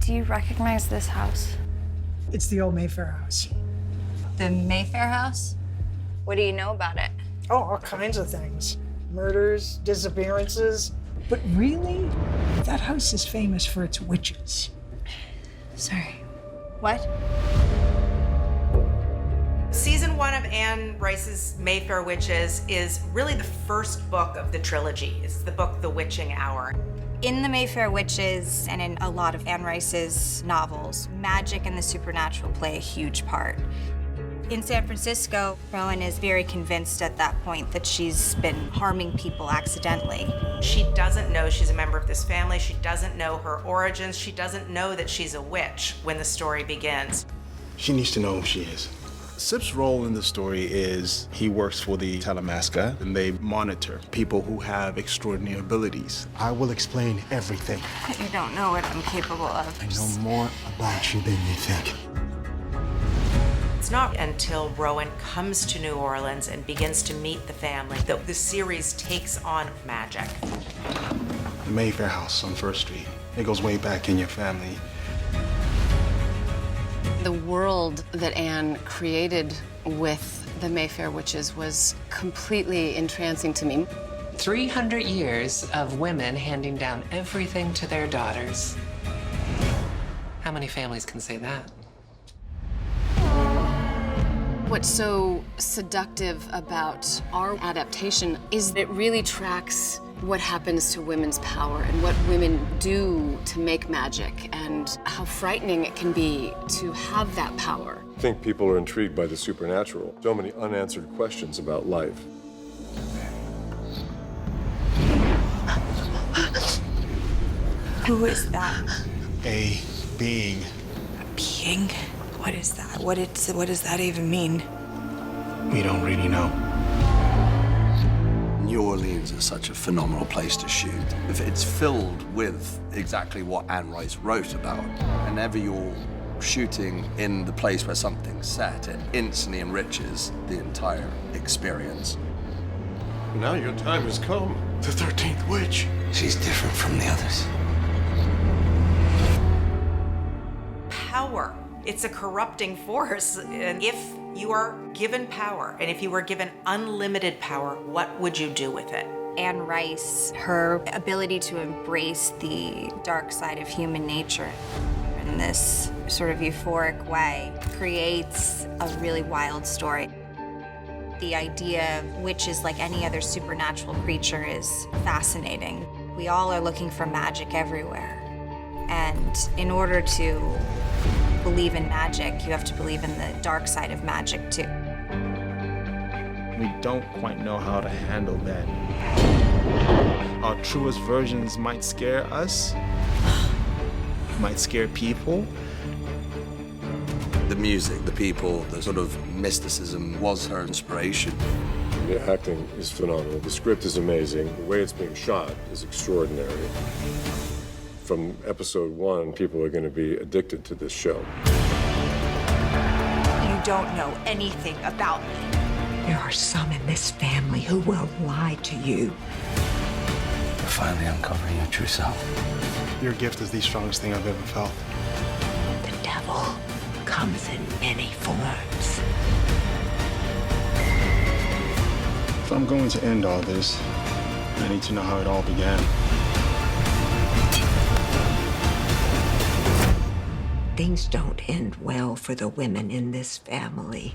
Do you recognize this house? It's the old Mayfair house. The Mayfair house? What do you know about it? Oh, all kinds of things. Murders, disappearances. But really, that house is famous for its witches. Sorry. What? Season 1 of Anne Rice's Mayfair Witches is really the first book of the trilogy. It's the book The Witching Hour. In the Mayfair Witches and in a lot of Anne Rice's novels, magic and the supernatural play a huge part. In San Francisco, Rowan is very convinced at that point that she's been harming people accidentally. She doesn't know she's a member of this family. She doesn't know her origins. She doesn't know that she's a witch when the story begins. She needs to know who she is. Sip's role in the story is he works for the Talamasca, and they monitor people who have extraordinary abilities. I will explain everything. But you don't know what I'm capable of. I know more about you than you think. It's not until Rowan comes to New Orleans and begins to meet the family that the series takes on magic. The Mayfair house on First Street. It goes way back in your family. The world that Anne created with the Mayfair Witches was completely entrancing to me. 300 years of women handing down everything to their daughters. How many families can say that? What's so seductive about our adaptation is it really tracks what happens to women's power and what women do to make magic and how frightening it can be to have that power. I think people are intrigued by the supernatural. So many unanswered questions about life. Who is that? A being. Being? What is that? What does that even mean? We don't really know. New Orleans is such a phenomenal place to shoot. If it's filled with exactly what Anne Rice wrote about, whenever you're shooting in the place where something's set, it instantly enriches the entire experience. Now your time has come. The 13th witch. She's different from the others. Power. It's a corrupting force. And if you are given power, and if you were given unlimited power, what would you do with it? Anne Rice, her ability to embrace the dark side of human nature in this sort of euphoric way creates a really wild story. The idea of witches like any other supernatural creature is fascinating. We all are looking for magic everywhere. And in order to believe in magic, you have to believe in the dark side of magic too. We don't quite know how to handle that. Our truest versions might scare us, might scare people. The music, the people, the sort of mysticism was her inspiration. The acting is phenomenal. The script is amazing. The way it's being shot is extraordinary. From episode 1, people are going to be addicted to this show. You don't know anything about me. There are some in this family who will lie to you. You're finally uncovering your true self. Your gift is the strongest thing I've ever felt. The devil comes in many forms. If I'm going to end all this, I need to know how it all began. Things don't end well for the women in this family.